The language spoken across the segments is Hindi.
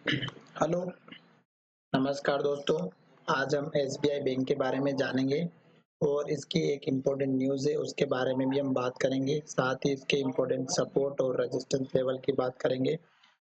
हेलो, नमस्कार दोस्तों। आज हम एसबीआई बैंक के बारे में जानेंगे और इसकी एक इम्पोर्टेंट न्यूज़ है, उसके बारे में भी हम बात करेंगे। साथ ही इसके इम्पोर्टेंट सपोर्ट और रेजिस्टेंस लेवल की बात करेंगे।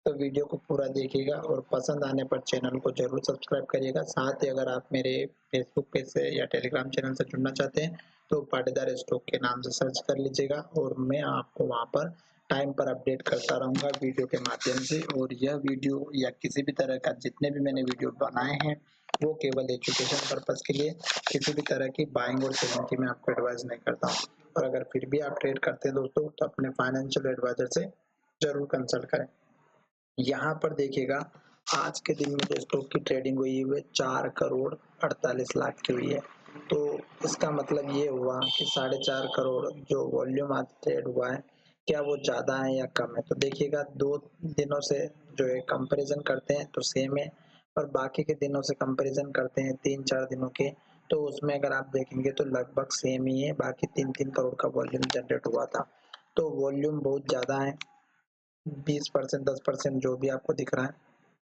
तो वीडियो को पूरा देखिएगा और पसंद आने पर चैनल को जरूर सब्सक्राइब करिएगा। साथ ही अगर आप मेरे फेसबुक पेज से या टेलीग्राम चैनल से जुड़ना चाहते हैं तो पाटीदार स्टॉक के नाम से सर्च कर लीजिएगा और मैं आपको वहां पर टाइम पर अपडेट करता रहूंगा वीडियो के माध्यम से। और यह वीडियो या किसी भी तरह का जितने भी मैंने वीडियो बनाए हैं वो केवल एजुकेशन पर्पज के लिए, किसी भी तरह की बाइंग और सेलिंग की मैं आपको एडवाइस नहीं करता हूँ। और अगर फिर भी आप ट्रेड करते हैं दोस्तों तो अपने फाइनेंशियल एडवाइजर से जरूर कंसल्ट करें। यहाँ पर देखिएगा, आज के दिन में जो स्टॉक की ट्रेडिंग हुई है 4 करोड़ 48 लाख की हुई है। तो इसका मतलब ये हुआ कि 4.5 करोड़ जो वॉल्यूम आज ट्रेड हुआ है, क्या वो ज्यादा है या कम है। तो देखिएगा 2 दिनों से जो है कंपैरिजन करते हैं तो सेम है, और बाकी के दिनों से कंपैरिजन करते हैं 3-4 दिनों के, तो उसमें अगर आप देखेंगे तो लगभग सेम ही है। बाकी 3-3 करोड़ का वॉल्यूम जनरेट हुआ था, तो वॉल्यूम बहुत ज्यादा है। 20%, 10% जो भी आपको दिख रहा है।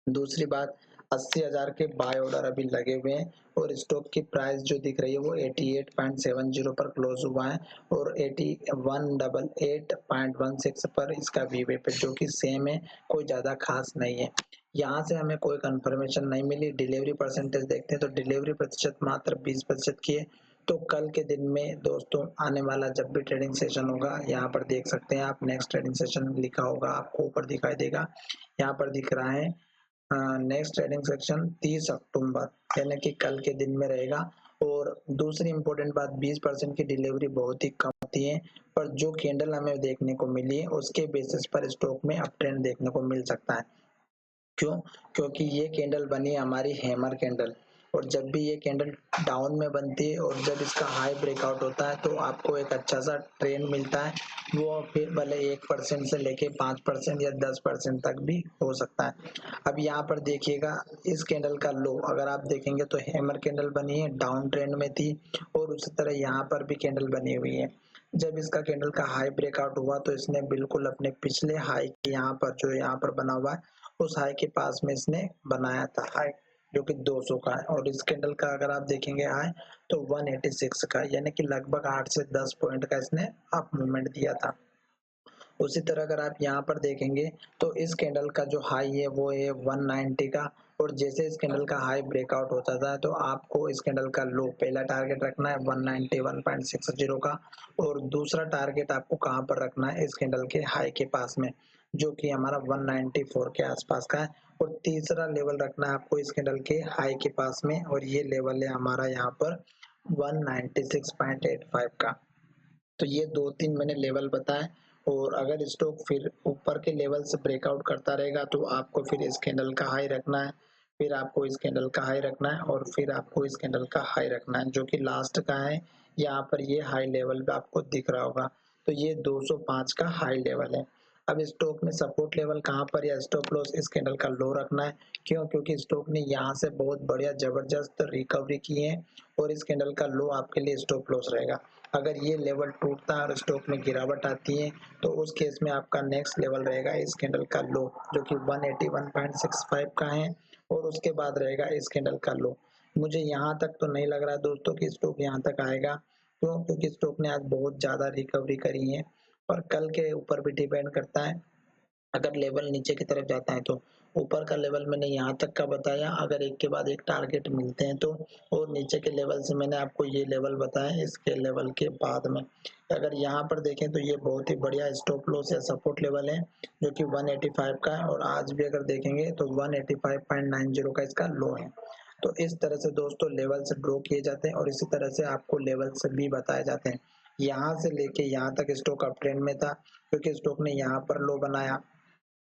दूसरी बात, 80,000 के बाय ऑर्डर अभी लगे हुए हैं और स्टॉक की प्राइस जो दिख रही है वो 88.70 पर क्लोज हुआ है और 8188.16 पर इसका वीवेप है, जो कि सेम है, कोई ज्यादा खास नहीं है। यहाँ से हमें कोई कंफर्मेशन नहीं मिली। डिलीवरी परसेंटेज देखते हैं तो डिलीवरी प्रतिशत मात्र 20% की है। तो कल के दिन में दोस्तों आने वाला जब भी ट्रेडिंग सेशन होगा, यहाँ पर देख सकते हैं आप, नेक्स्ट ट्रेडिंग सेशन लिखा होगा आपको ऊपर दिखाई देगा। यहाँ पर दिख रहा है नेक्स्ट ट्रेडिंग सेक्शन 30 अक्टूबर यानी कि कल के दिन में रहेगा। और दूसरी इंपॉर्टेंट बात, 20% की डिलीवरी बहुत ही कम होती है, पर जो कैंडल हमें देखने को मिली है उसके बेसिस पर स्टॉक में अप ट्रेंड देखने को मिल सकता है। क्यों? क्योंकि ये कैंडल बनी है हमारी हैमर कैंडल, और जब भी ये कैंडल डाउन में बनती है और जब इसका हाई ब्रेकआउट होता है तो आपको एक अच्छा सा ट्रेंड मिलता है। वो फिर भले 1% से लेके 5% या 10% तक भी हो सकता है। अब यहाँ पर देखिएगा, इस कैंडल का लो अगर आप देखेंगे तो हैमर कैंडल बनी है, डाउन ट्रेंड में थी, और उसी तरह यहाँ पर भी कैंडल बनी हुई है। जब इसका कैंडल का हाई ब्रेकआउट हुआ तो इसने बिल्कुल अपने पिछले हाई के यहाँ पर जो यहाँ पर बना हुआ है उस हाई के पास में इसने बनाया था हाई, जो कि 200 का है। और इस कैंडल का अगर आप देखेंगे हाई तो 186 का, यानी कि लगभग 8 से 10 पॉइंट का इसने अप मूवमेंट दिया था। उसी तरह अगर आप यहाँ पर देखेंगे तो इस कैंडल का जो हाई है वो है 190 का, और जैसे इस कैंडल का हाई ब्रेकआउट होता था तो आपको इस कैंडल का लो पहला टारगेट रखना है 191.60 का, और दूसरा टारगेट आपको कहाँ पर रखना है इस कैंडल के हाई के पास में, जो कि हमारा 194 के आसपास का है। और तीसरा लेवल रखना है आपको इस कैंडल के हाई के पास में, और ये लेवल है हमारा यहाँ पर 196.85 का। तो ये 2-3 मैंने लेवल बताए, और अगर स्टॉक फिर ऊपर के लेवल से ब्रेकआउट करता रहेगा तो आपको फिर इस कैंडल का हाई रखना है, फिर आपको इस कैंडल का हाई रखना है, और फिर आपको इस कैंडल का हाई रखना है, जो कि लास्ट का है। यहाँ पर ये हाई लेवल पे आपको दिख रहा होगा, तो ये 205 का हाई लेवल है। अब स्टॉक में सपोर्ट लेवल कहाँ पर या स्टॉप लॉस इस कैंडल का लो रखना है। क्यों? क्योंकि स्टॉक ने यहाँ से बहुत बढ़िया जबरदस्त रिकवरी की है, और इस कैंडल का लो आपके लिए स्टॉप लॉस रहेगा। अगर ये लेवल टूटता है और स्टॉक में गिरावट आती है तो उस केस में आपका नेक्स्ट लेवल रहेगा इस कैंडल का लो, जो कि 181.65 का है, और उसके बाद रहेगा इस कैंडल का लो। मुझे यहाँ तक तो नहीं लग रहा है दोस्तों कि स्टॉक यहाँ तक आएगा। क्यों? क्योंकि स्टॉक ने आज बहुत ज्यादा रिकवरी करी है, और कल के ऊपर भी डिपेंड करता है। अगर लेवल नीचे की तरफ जाता है तो ऊपर का लेवल मैंने यहाँ तक का बताया, अगर एक के बाद एक टारगेट मिलते हैं तो, और नीचे के लेवल से मैंने आपको ये लेवल बताया इसके लेवल के बाद में। अगर यहाँ पर देखें तो ये बहुत ही बढ़िया स्टॉप लॉस या सपोर्ट लेवल है, जो कि 185 का है, और आज भी अगर देखेंगे तो 185.90 का इसका लो है। तो इस तरह से दोस्तों लेवल से ड्रॉ किए जाते हैं, और इसी तरह से आपको लेवल से भी बताए जाते हैं। यहाँ से लेके यहाँ तक स्टॉक अप ट्रेंड में था, क्योंकि स्टॉक ने यहाँ पर लो बनाया,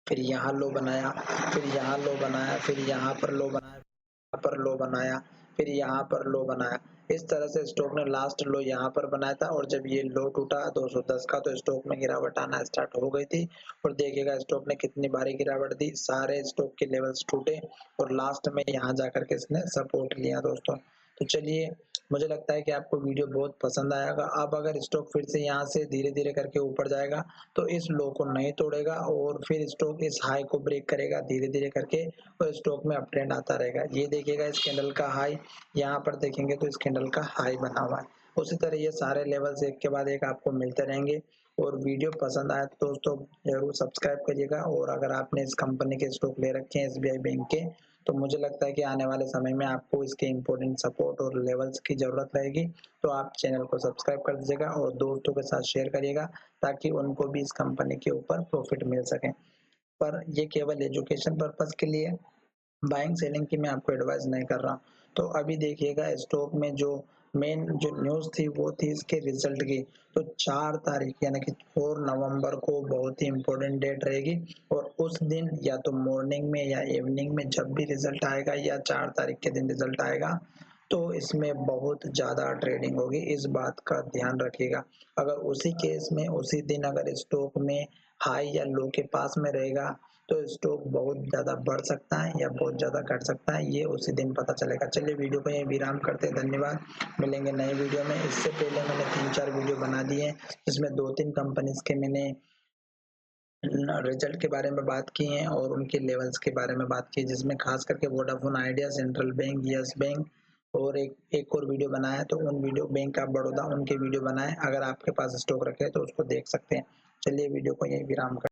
फिर यहाँ लो बनाया, फिर यहाँ लो बनाया, फिर यहाँ पर लो बनाया, यहाँ पर लो बनाया, फिर यहाँ पर लो बनाया। इस तरह से स्टॉक ने लास्ट लो यहाँ पर बनाया था, और जब ये लो टूटा 210 का तो स्टॉक में गिरावट आना स्टार्ट हो गई थी। और देखिएगा स्टॉक ने कितनी भारी गिरावट दी, सारे स्टॉक के लेवल्स टूटे, और लास्ट में यहाँ जाकर के इसने सपोर्ट लिया दोस्तों। तो चलिए, मुझे लगता है कि आपको वीडियो बहुत पसंद आएगा। अब अगर स्टॉक फिर से यहाँ से धीरे-धीरे करके ऊपर जाएगा, तो इस लो को नहीं तोड़ेगा और फिर स्टॉक इस हाई को ब्रेक करेगा धीरे-धीरे करके और स्टॉक में अप ट्रेंड आता रहेगा। ये देखिएगा इस कैंडल का हाई, यहाँ पर देखेंगे तो इस कैंडल का हाई बना हुआ है। उसी तरह ये सारे लेवल्स एक के बाद एक आपको मिलते रहेंगे और वीडियो पसंद आए तो दोस्तों ज़रूर सब्सक्राइब करिएगा और अगर आपने इस कंपनी के स्टॉक ले रखे हैं एसबीआई बैंक के, तो मुझे लगता है कि आने वाले समय में आपको इसके इम्पोर्टेंट सपोर्ट और लेवल्स की ज़रूरत रहेगी, तो आप चैनल को सब्सक्राइब कर दीजिएगा और दोस्तों के साथ शेयर करिएगा ताकि उनको भी इस कंपनी के ऊपर प्रॉफिट मिल सके। पर ये केवल एजुकेशन पर्पज़ के लिए बाइंग सेलिंग की मैं आपको एडवाइस नहीं कर रहा। तो अभी देखिएगा स्टॉक में जो मेन जो न्यूज़ थी वो थी इसके रिजल्ट की। तो 4 तारीख यानी कि 4 नवंबर को बहुत ही इम्पोर्टेंट डेट रहेगी और उस दिन या तो मॉर्निंग में या इवनिंग में जब भी रिजल्ट आएगा या 4 तारीख के दिन रिजल्ट आएगा, तो इसमें बहुत ज़्यादा ट्रेडिंग होगी, इस बात का ध्यान रखिएगा। अगर उसी केस में उसी दिन अगर स्टॉक में हाई या लो के पास में रहेगा, तो स्टॉक बहुत ज़्यादा बढ़ सकता है या बहुत ज़्यादा घट सकता है, ये उसी दिन पता चलेगा। चलिए वीडियो को यहीं विराम करते हैं, धन्यवाद। मिलेंगे नए वीडियो में। इससे पहले मैंने 3-4 वीडियो बना दिए हैं, जिसमें 2-3 कंपनीज़ के मैंने रिजल्ट के बारे में बात की है और उनके लेवल्स के बारे में बात की, जिसमें खास करके Vodafone idea, central bank, yes bank और एक और वीडियो बनाया, तो उन वीडियो बैंक ऑफ बड़ौदा उनके वीडियो बनाए। अगर आपके पास स्टॉक रखे हैं तो उसको देख सकते हैं। चलिए वीडियो को यहीं विराम कर